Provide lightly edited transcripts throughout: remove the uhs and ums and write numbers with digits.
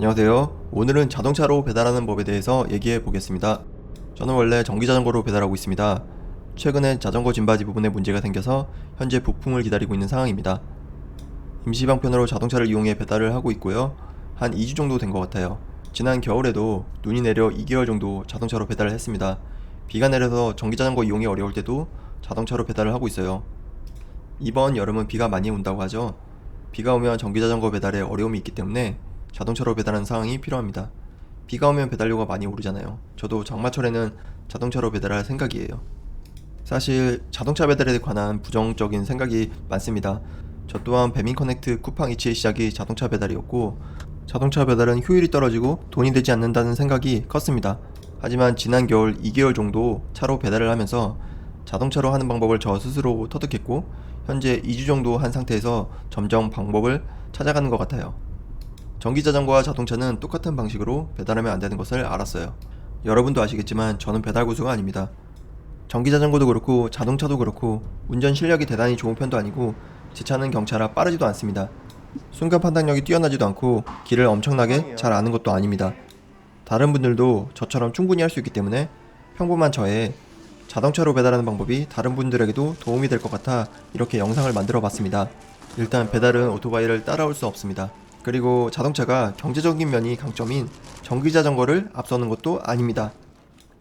안녕하세요. 오늘은 자동차로 배달하는 법에 대해서 얘기해 보겠습니다. 저는 원래 전기자전거로 배달하고 있습니다. 최근에 자전거 짐바지 부분에 문제가 생겨서 현재 부품을 기다리고 있는 상황입니다. 임시 방편으로 자동차를 이용해 배달을 하고 있고요. 한 2주 정도 된 것 같아요. 지난 겨울에도 눈이 내려 2개월 정도 자동차로 배달을 했습니다. 비가 내려서 전기자전거 이용이 어려울 때도 자동차로 배달을 하고 있어요. 이번 여름은 비가 많이 온다고 하죠. 비가 오면 전기자전거 배달에 어려움이 있기 때문에 자동차로 배달하는 상황이 필요합니다. 비가 오면 배달료가 많이 오르잖아요. 저도 장마철에는 자동차로 배달할 생각이에요. 사실 자동차 배달에 관한 부정적인 생각이 많습니다. 저 또한 배민커넥트 쿠팡 이츠의 시작이 자동차 배달이었고, 자동차 배달은 효율이 떨어지고 돈이 되지 않는다는 생각이 컸습니다. 하지만 지난 겨울 2개월 정도 차로 배달을 하면서 자동차로 하는 방법을 저 스스로 터득했고, 현재 2주 정도 한 상태에서 점점 방법을 찾아가는 것 같아요. 전기자전거와 자동차는 똑같은 방식으로 배달하면 안 되는 것을 알았어요. 여러분도 아시겠지만 저는 배달 고수가 아닙니다. 전기자전거도 그렇고 자동차도 그렇고 운전 실력이 대단히 좋은 편도 아니고 제 차는 경차라 빠르지도 않습니다. 순간 판단력이 뛰어나지도 않고 길을 엄청나게 잘 아는 것도 아닙니다. 다른 분들도 저처럼 충분히 할 수 있기 때문에 평범한 저의 자동차로 배달하는 방법이 다른 분들에게도 도움이 될 것 같아 이렇게 영상을 만들어 봤습니다. 일단 배달은 오토바이를 따라올 수 없습니다. 그리고 자동차가 경제적인 면이 강점인 전기자전거를 앞서는 것도 아닙니다.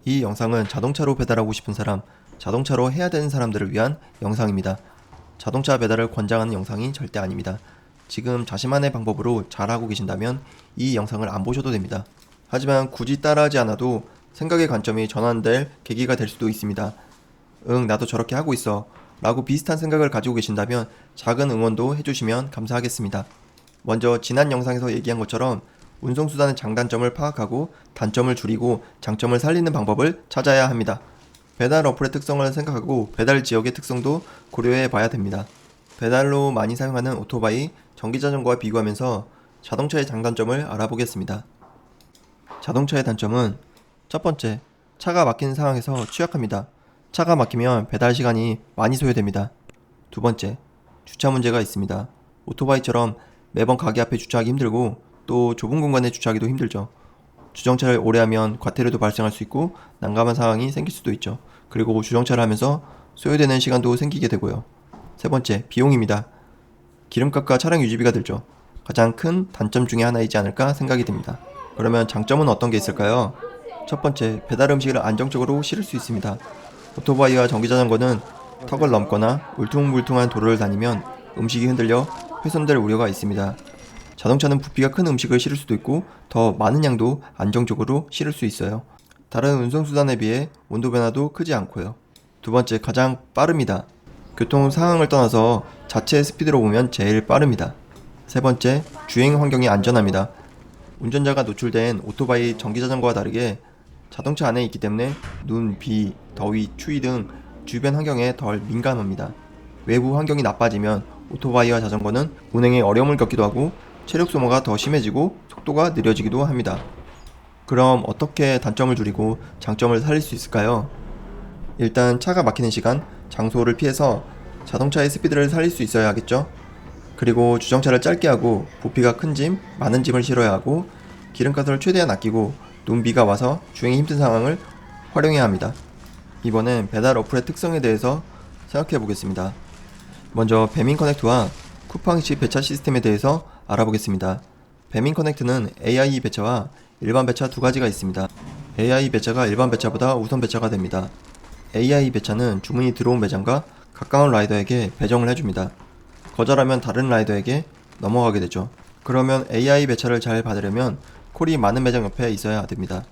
이 영상은 자동차로 배달하고 싶은 사람, 자동차로 해야 되는 사람들을 위한 영상입니다. 자동차 배달을 권장하는 영상이 절대 아닙니다. 지금 자신만의 방법으로 잘하고 계신다면 이 영상을 안 보셔도 됩니다. 하지만 굳이 따라하지 않아도 생각의 관점이 전환될 계기가 될 수도 있습니다. 응, 나도 저렇게 하고 있어 라고 비슷한 생각을 가지고 계신다면 작은 응원도 해주시면 감사하겠습니다. 먼저 지난 영상에서 얘기한 것처럼 운송수단의 장단점을 파악하고 단점을 줄이고 장점을 살리는 방법을 찾아야 합니다. 배달 어플의 특성을 생각하고 배달 지역의 특성도 고려해 봐야 됩니다. 배달로 많이 사용하는 오토바이, 전기자전거와 비교하면서 자동차의 장단점을 알아보겠습니다. 자동차의 단점은 첫 번째, 차가 막히는 상황에서 취약합니다. 차가 막히면 배달 시간이 많이 소요됩니다. 두 번째, 주차 문제가 있습니다. 오토바이처럼 매번 가게 앞에 주차하기 힘들고 또 좁은 공간에 주차하기도 힘들죠. 주정차를 오래 하면 과태료도 발생할 수 있고 난감한 상황이 생길 수도 있죠. 그리고 주정차를 하면서 소요되는 시간도 생기게 되고요. 세 번째, 비용입니다. 기름값과 차량 유지비가 들죠. 가장 큰 단점 중에 하나이지 않을까 생각이 듭니다. 그러면 장점은 어떤 게 있을까요? 첫 번째, 배달 음식을 안정적으로 실을 수 있습니다. 오토바이와 전기자전거는 턱을 넘거나 울퉁불퉁한 도로를 다니면 음식이 흔들려 훼손될 우려가 있습니다. 자동차는 부피가 큰 음식을 실을 수도 있고 더 많은 양도 안정적으로 실을 수 있어요. 다른 운송수단에 비해 온도 변화도 크지 않고요. 두 번째, 가장 빠릅니다. 교통 상황을 떠나서 자체 스피드로 보면 제일 빠릅니다. 세 번째, 주행 환경이 안전합니다. 운전자가 노출된 오토바이, 전기자전거와 다르게 자동차 안에 있기 때문에 눈, 비, 더위, 추위 등 주변 환경에 덜 민감합니다. 외부 환경이 나빠지면 오토바이와 자전거는 운행에 어려움을 겪기도 하고 체력 소모가 더 심해지고 속도가 느려지기도 합니다. 그럼 어떻게 단점을 줄이고 장점을 살릴 수 있을까요? 일단 차가 막히는 시간, 장소를 피해서 자동차의 스피드를 살릴 수 있어야 하겠죠? 그리고 주정차를 짧게 하고 부피가 큰 짐, 많은 짐을 실어야 하고 기름값을 최대한 아끼고 눈, 비가 와서 주행이 힘든 상황을 활용해야 합니다. 이번엔 배달 어플의 특성에 대해서 생각해 보겠습니다. 먼저 배민커넥트와 쿠팡이츠 배차 시스템에 대해서 알아보겠습니다. 배민커넥트는 AI 배차와 일반 배차 두 가지가 있습니다. AI 배차가 일반 배차보다 우선 배차가 됩니다. AI 배차는 주문이 들어온 매장과 가까운 라이더에게 배정을 해줍니다. 거절하면 다른 라이더에게 넘어가게 되죠. 그러면 AI 배차를 잘 받으려면 콜이 많은 매장 옆에 있어야 됩니다.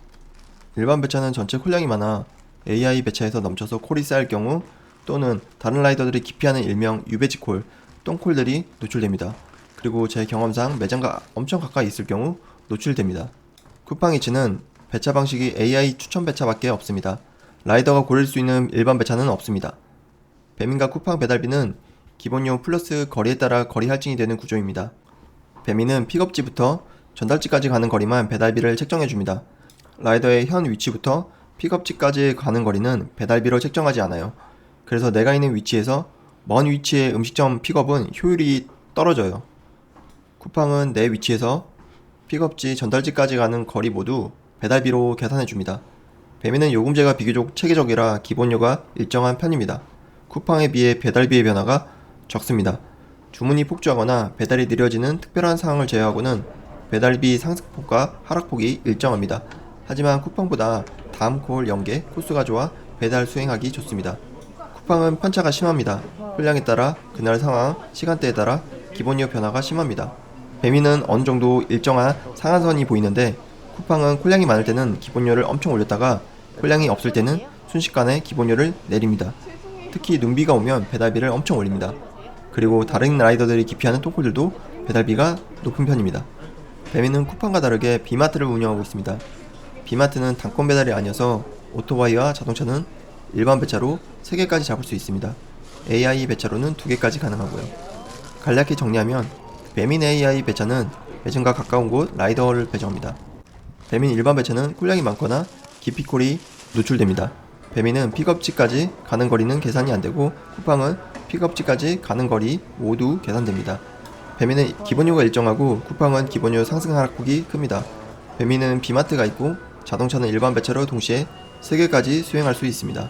일반 배차는 전체 콜량이 많아 AI 배차에서 넘쳐서 콜이 쌓일 경우 또는 다른 라이더들이 기피하는 일명 유배지 콜, 똥콜들이 노출됩니다. 그리고 제 경험상 매장과 엄청 가까이 있을 경우 노출됩니다. 쿠팡이츠는 배차 방식이 AI 추천 배차밖에 없습니다. 라이더가 고를 수 있는 일반 배차는 없습니다. 배민과 쿠팡 배달비는 기본료 플러스 거리에 따라 거리 할증이 되는 구조입니다. 배민은 픽업지부터 전달지까지 가는 거리만 배달비를 책정해줍니다. 라이더의 현 위치부터 픽업지까지 가는 거리는 배달비로 책정하지 않아요. 그래서 내가 있는 위치에서 먼 위치의 음식점 픽업은 효율이 떨어져요. 쿠팡은 내 위치에서 픽업지, 전달지까지 가는 거리 모두 배달비로 계산해줍니다. 배민은 요금제가 비교적 체계적이라 기본료가 일정한 편입니다. 쿠팡에 비해 배달비의 변화가 적습니다. 주문이 폭주하거나 배달이 느려지는 특별한 상황을 제외하고는 배달비 상승폭과 하락폭이 일정합니다. 하지만 쿠팡보다 다음 콜 연계, 코스가 좋아 배달 수행하기 좋습니다. 쿠팡은 편차가 심합니다. 분량에 따라, 그날 상황, 시간대에 따라 기본료 변화가 심합니다. 배민은 어느 정도 일정한 상한선이 보이는데 쿠팡은 콜량이 많을 때는 기본료를 엄청 올렸다가 콜량이 없을 때는 순식간에 기본료를 내립니다. 특히 눈비가 오면 배달비를 엄청 올립니다. 그리고 다른 라이더들이 기피하는 똥콜들도 배달비가 높은 편입니다. 배민은 쿠팡과 다르게 비마트를 운영하고 있습니다. 비마트는 단건 배달이 아니어서 오토바이와 자동차는 일반 배차로 3개까지 잡을 수 있습니다. AI 배차로는 2개까지 가능하고요. 간략히 정리하면 배민 AI 배차는 매점과 가까운 곳 라이더를 배정합니다. 배민 일반 배차는 콜량이 많거나 기피콜이 노출됩니다. 배민은 픽업지까지 가는 거리는 계산이 안되고 쿠팡은 픽업지까지 가는 거리 모두 계산됩니다. 배민은 기본료가 일정하고 쿠팡은 기본료 상승 하락폭이 큽니다. 배민은 비마트가 있고 자동차는 일반 배차로 동시에 3개까지 수행할 수 있습니다.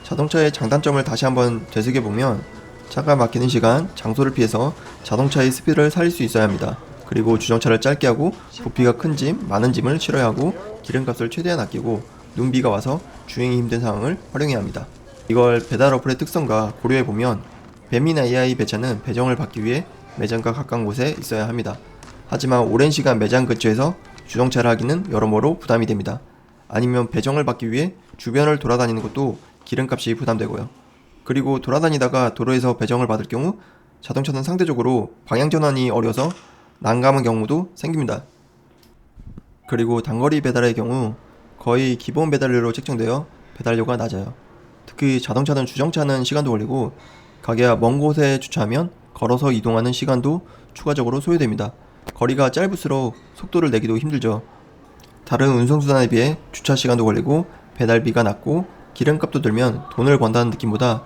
자동차의 장단점을 다시 한번 되새겨보면 차가 막히는 시간, 장소를 피해서 자동차의 스피드를 살릴 수 있어야 합니다. 그리고 주정차를 짧게 하고 부피가 큰 짐, 많은 짐을 실어야 하고 기름값을 최대한 아끼고 눈비가 와서 주행이 힘든 상황을 활용해야 합니다. 이걸 배달 어플의 특성과 고려해보면 배민 AI 배차는 배정을 받기 위해 매장과 가까운 곳에 있어야 합니다. 하지만 오랜 시간 매장 근처에서 주정차를 하기는 여러모로 부담이 됩니다. 아니면 배정을 받기 위해 주변을 돌아다니는 것도 기름값이 부담되고요. 그리고 돌아다니다가 도로에서 배정을 받을 경우 자동차는 상대적으로 방향전환이 어려서 난감한 경우도 생깁니다. 그리고 단거리 배달의 경우 거의 기본 배달료로 책정되어 배달료가 낮아요. 특히 자동차는 주정차하는 시간도 걸리고 가게가 먼 곳에 주차하면 걸어서 이동하는 시간도 추가적으로 소요됩니다. 거리가 짧을수록 속도를 내기도 힘들죠. 다른 운송수단에 비해 주차 시간도 걸리고 배달비가 낮고 기름값도 들면 돈을 번다는 느낌보다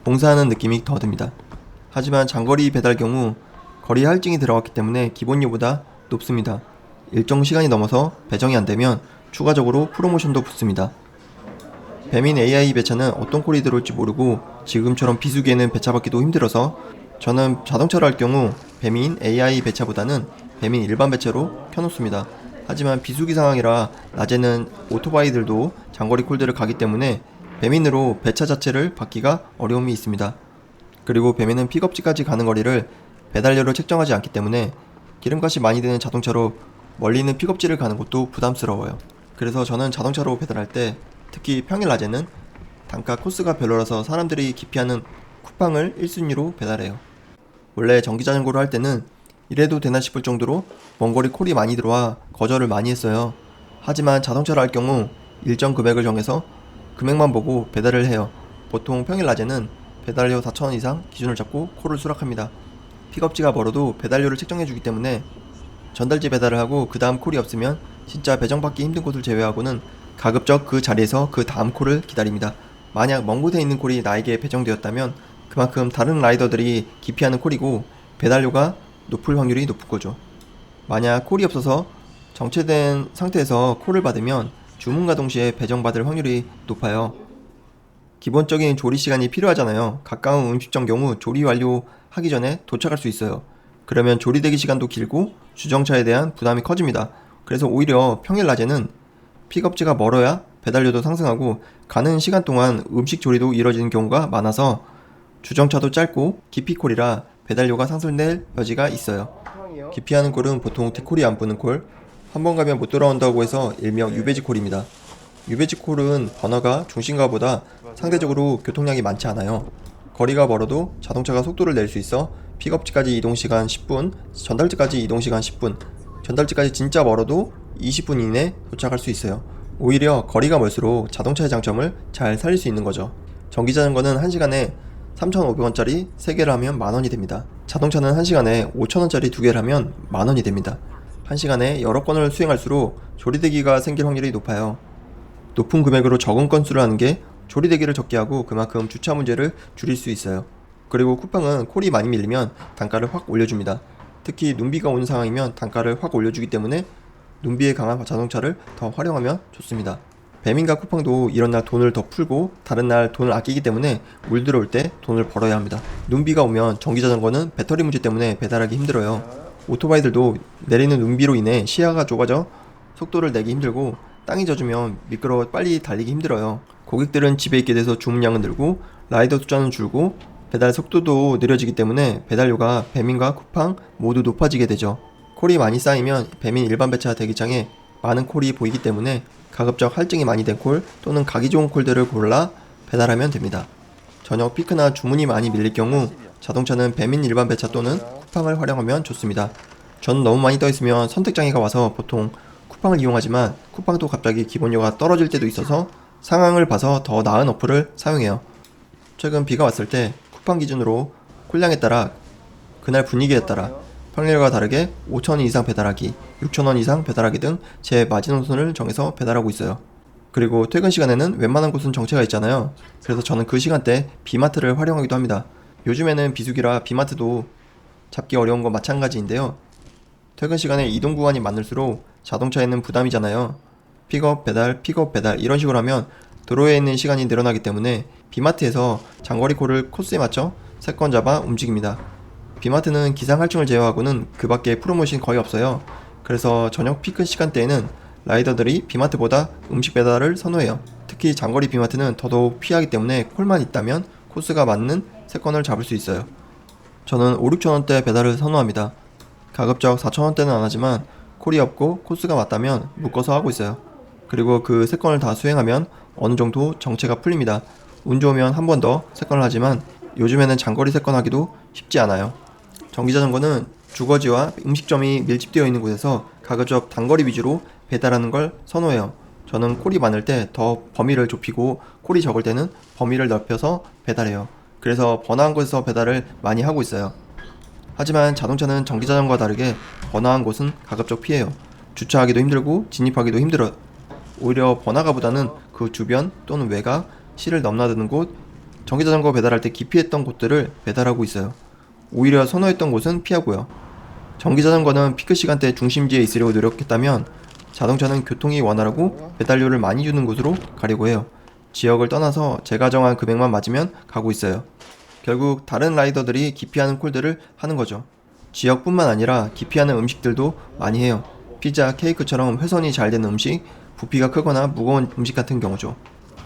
봉사하는 느낌이 더 듭니다. 하지만 장거리 배달 경우 거리 할증이 들어갔기 때문에 기본료보다 높습니다. 일정 시간이 넘어서 배정이 안되면 추가적으로 프로모션도 붙습니다. 배민 AI 배차는 어떤 콜이 들어올지 모르고 지금처럼 비수기에는 배차받기도 힘들어서 저는 자동차로 할 경우 배민 AI 배차보다는 배민 일반 배차로 켜놓습니다. 하지만 비수기 상황이라 낮에는 오토바이들도 장거리 콜들을 가기 때문에 배민으로 배차 자체를 받기가 어려움이 있습니다. 그리고 배민은 픽업지까지 가는 거리를 배달료로 책정하지 않기 때문에 기름값이 많이 드는 자동차로 멀리 있는 픽업지를 가는 것도 부담스러워요. 그래서 저는 자동차로 배달할 때 특히 평일 낮에는 단가 코스가 별로라서 사람들이 기피하는 쿠팡을 1순위로 배달해요. 원래 전기자전거로 할 때는 이래도 되나 싶을 정도로 먼거리 콜이 많이 들어와 거절을 많이 했어요. 하지만 자동차로 할 경우 일정 금액을 정해서 금액만 보고 배달을 해요. 보통 평일 낮에는 배달료 4,000원 이상 기준을 잡고 콜을 수락합니다. 픽업지가 멀어도 배달료를 책정해주기 때문에 전달지 배달을 하고 그 다음 콜이 없으면 진짜 배정받기 힘든 곳을 제외하고는 가급적 그 자리에서 그 다음 콜을 기다립니다. 만약 먼 곳에 있는 콜이 나에게 배정되었다면 그만큼 다른 라이더들이 기피하는 콜이고 배달료가 높을 확률이 높은 거죠. 만약 콜이 없어서 정체된 상태에서 콜을 받으면 주문과 동시에 배정받을 확률이 높아요. 기본적인 조리 시간이 필요하잖아요. 가까운 음식점 경우 조리 완료하기 전에 도착할 수 있어요. 그러면 조리 대기 시간도 길고 주정차에 대한 부담이 커집니다. 그래서 오히려 평일 낮에는 픽업지가 멀어야 배달료도 상승하고 가는 시간 동안 음식 조리도 이뤄지는 경우가 많아서 주정차도 짧고 기피콜이라 배달료가 상승될 여지가 있어요. 기피하는 콜은 보통 디콜이 안 붙는 콜, 한 번 가면 못 돌아온다고 해서 일명 유배지 콜입니다. 유배지 콜은 번화가 중심가보다 상대적으로 교통량이 많지 않아요. 거리가 멀어도 자동차가 속도를 낼 수 있어 픽업지까지 이동시간 10분, 전달지까지 이동시간 10분, 전달지까지 진짜 멀어도 20분 이내 도착할 수 있어요. 오히려 거리가 멀수록 자동차의 장점을 잘 살릴 수 있는 거죠. 전기자전거는 1시간에 3,500원짜리 3개를 하면 만원이 됩니다. 자동차는 1시간에 5,000원짜리 2개를 하면 만원이 됩니다. 1시간에 여러 건을 수행할수록 조리대기가 생길 확률이 높아요. 높은 금액으로 적은 건수를 하는 게 조리대기를 적게 하고 그만큼 주차 문제를 줄일 수 있어요. 그리고 쿠팡은 콜이 많이 밀리면 단가를 확 올려줍니다. 특히 눈비가 오는 상황이면 단가를 확 올려주기 때문에 눈비에 강한 자동차를 더 활용하면 좋습니다. 배민과 쿠팡도 이런 날 돈을 더 풀고 다른 날 돈을 아끼기 때문에 물 들어올 때 돈을 벌어야 합니다. 눈비가 오면 전기자전거는 배터리 문제 때문에 배달하기 힘들어요. 오토바이들도 내리는 눈비로 인해 시야가 좁아져 속도를 내기 힘들고 땅이 젖으면 미끄러워 빨리 달리기 힘들어요. 고객들은 집에 있게 돼서 주문량은 늘고 라이더 숫자는 줄고 배달 속도도 느려지기 때문에 배달료가 배민과 쿠팡 모두 높아지게 되죠. 콜이 많이 쌓이면 배민 일반 배차 대기창에 많은 콜이 보이기 때문에 가급적 할증이 많이 된 콜 또는 가기 좋은 콜들을 골라 배달하면 됩니다. 저녁 피크나 주문이 많이 밀릴 경우 자동차는 배민 일반 배차 또는 쿠팡을 활용하면 좋습니다. 전 너무 많이 떠있으면 선택장애가 와서 보통 쿠팡을 이용하지만 쿠팡도 갑자기 기본료가 떨어질 때도 있어서 상황을 봐서 더 나은 어플을 사용해요. 최근 비가 왔을 때 쿠팡 기준으로 콜량에 따라 그날 분위기에 따라 평일과 다르게 5,000원 이상 배달하기, 6,000원 이상 배달하기 등 제 마지노선을 정해서 배달하고 있어요. 그리고 퇴근 시간에는 웬만한 곳은 정체가 있잖아요. 그래서 저는 그 시간대 비마트를 활용하기도 합니다. 요즘에는 비수기라 비마트도 잡기 어려운 건 마찬가지인데요. 퇴근 시간에 이동 구간이 많을수록 자동차에는 부담이잖아요. 픽업 배달 이런 식으로 하면 도로에 있는 시간이 늘어나기 때문에 비마트에서 장거리 콜을 코스에 맞춰 3건 잡아 움직입니다. 비마트는 기상 할증을 제외하고는 그 밖에 프로모션이 거의 없어요. 그래서 저녁 피크 시간대에는 라이더들이 비마트보다 음식 배달을 선호해요. 특히 장거리 비마트는 더더욱 피하기 때문에 콜만 있다면 코스가 맞는 3건을 잡을 수 있어요. 저는 5, 6천원대 배달을 선호합니다. 가급적 4천원대는 안하지만 콜이 없고 코스가 맞다면 묶어서 하고 있어요. 그리고 그 3건을 다 수행하면 어느정도 정체가 풀립니다. 운 좋으면 한 번 더 3건을 하지만 요즘에는 장거리 3건 하기도 쉽지 않아요. 전기자전거는 주거지와 음식점이 밀집되어 있는 곳에서 가급적 단거리 위주로 배달하는 걸 선호해요. 저는 콜이 많을 때 더 범위를 좁히고 콜이 적을 때는 범위를 넓혀서 배달해요. 그래서 번화한 곳에서 배달을 많이 하고 있어요. 하지만 자동차는 전기자전거와 다르게 번화한 곳은 가급적 피해요. 주차하기도 힘들고 진입하기도 힘들어요. 오히려 번화가보다는 그 주변 또는 외곽, 시를 넘나드는 곳, 전기자전거 배달할 때 기피했던 곳들을 배달하고 있어요. 오히려 선호했던 곳은 피하고요. 전기자전거는 피크 시간대 중심지에 있으려고 노력했다면 자동차는 교통이 원활하고 배달료를 많이 주는 곳으로 가려고 해요. 지역을 떠나서 제가 정한 금액만 맞으면 가고 있어요. 결국 다른 라이더들이 기피하는 콜들을 하는 거죠. 지역뿐만 아니라 기피하는 음식들도 많이 해요. 피자, 케이크처럼 훼손이 잘 되는 음식, 부피가 크거나 무거운 음식 같은 경우죠.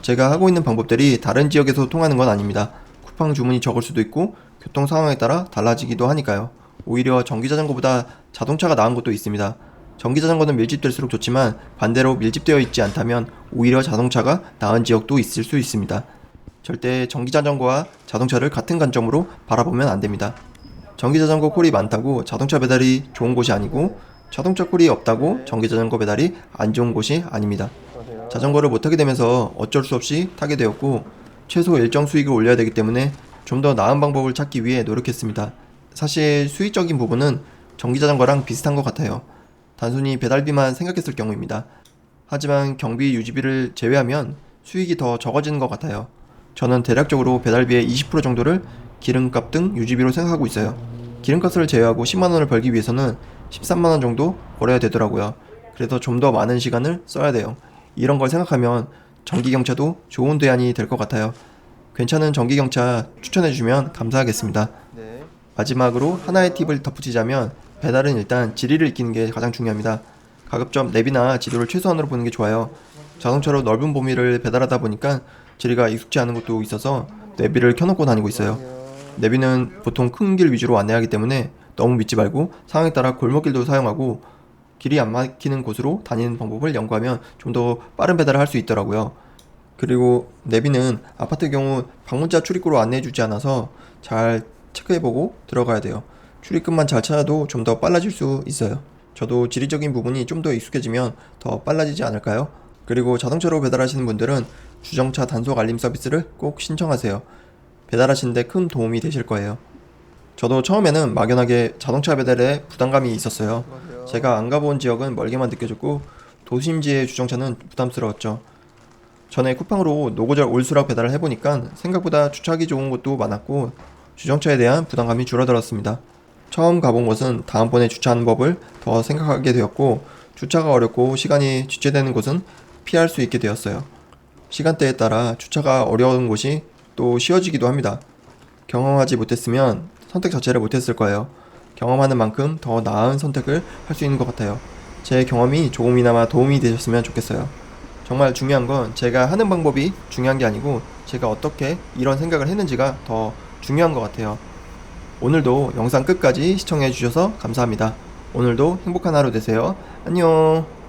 제가 하고 있는 방법들이 다른 지역에서 통하는 건 아닙니다. 쿠팡 주문이 적을 수도 있고 교통 상황에 따라 달라지기도 하니까요. 오히려 전기자전거보다 자동차가 나은 곳도 있습니다. 전기자전거는 밀집될수록 좋지만 반대로 밀집되어 있지 않다면 오히려 자동차가 나은 지역도 있을 수 있습니다. 절대 전기자전거와 자동차를 같은 관점으로 바라보면 안됩니다. 전기자전거 콜이 많다고 자동차 배달이 좋은 곳이 아니고 자동차 콜이 없다고 전기자전거 배달이 안 좋은 곳이 아닙니다. 자전거를 못 타게 되면서 어쩔 수 없이 타게 되었고 최소 일정 수익을 올려야 되기 때문에 좀 더 나은 방법을 찾기 위해 노력했습니다. 사실 수익적인 부분은 전기자전거랑 비슷한 것 같아요. 단순히 배달비만 생각했을 경우입니다. 하지만 경비 유지비를 제외하면 수익이 더 적어지는 것 같아요. 저는 대략적으로 배달비의 20% 정도를 기름값 등 유지비로 생각하고 있어요. 기름값을 제외하고 10만원을 벌기 위해서는 13만원 정도 벌어야 되더라고요. 그래서 좀 더 많은 시간을 써야 돼요. 이런 걸 생각하면 전기경차도 좋은 대안이 될 것 같아요. 괜찮은 전기경차 추천해주시면 감사하겠습니다. 마지막으로 하나의 팁을 덧붙이자면 배달은 일단 지리를 익히는 게 가장 중요합니다. 가급적 맵이나 지도를 최소한으로 보는 게 좋아요. 자동차로 넓은 범위를 배달하다 보니까 지리가 익숙지 않은 곳도 있어서 내비를 켜놓고 다니고 있어요. 내비는 보통 큰 길 위주로 안내하기 때문에 너무 믿지 말고 상황에 따라 골목길도 사용하고 길이 안 막히는 곳으로 다니는 방법을 연구하면 좀 더 빠른 배달을 할 수 있더라고요. 그리고 내비는 아파트 경우 방문자 출입구로 안내해주지 않아서 잘 체크해보고 들어가야 돼요. 출입구만 잘 찾아도 좀 더 빨라질 수 있어요. 저도 지리적인 부분이 좀 더 익숙해지면 더 빨라지지 않을까요? 그리고 자동차로 배달하시는 분들은 주정차 단속 알림 서비스를 꼭 신청하세요. 배달하시는데 큰 도움이 되실 거예요. 저도 처음에는 막연하게 자동차 배달에 부담감이 있었어요. 제가 안 가본 지역은 멀게만 느껴졌고 도심지의 주정차는 부담스러웠죠. 전에 쿠팡으로 노고절 올수락 배달을 해보니까 생각보다 주차하기 좋은 곳도 많았고 주정차에 대한 부담감이 줄어들었습니다. 처음 가본 곳은 다음번에 주차하는 법을 더 생각하게 되었고 주차가 어렵고 시간이 지체되는 곳은 피할 수 있게 되었어요. 시간대에 따라 주차가 어려운 곳이 또 쉬워지기도 합니다. 경험하지 못했으면 선택 자체를 못했을 거예요. 경험하는 만큼 더 나은 선택을 할 수 있는 것 같아요. 제 경험이 조금이나마 도움이 되셨으면 좋겠어요. 정말 중요한 건 제가 하는 방법이 중요한 게 아니고 제가 어떻게 이런 생각을 했는지가 더 중요한 것 같아요. 오늘도 영상 끝까지 시청해 주셔서 감사합니다. 오늘도 행복한 하루 되세요. 안녕.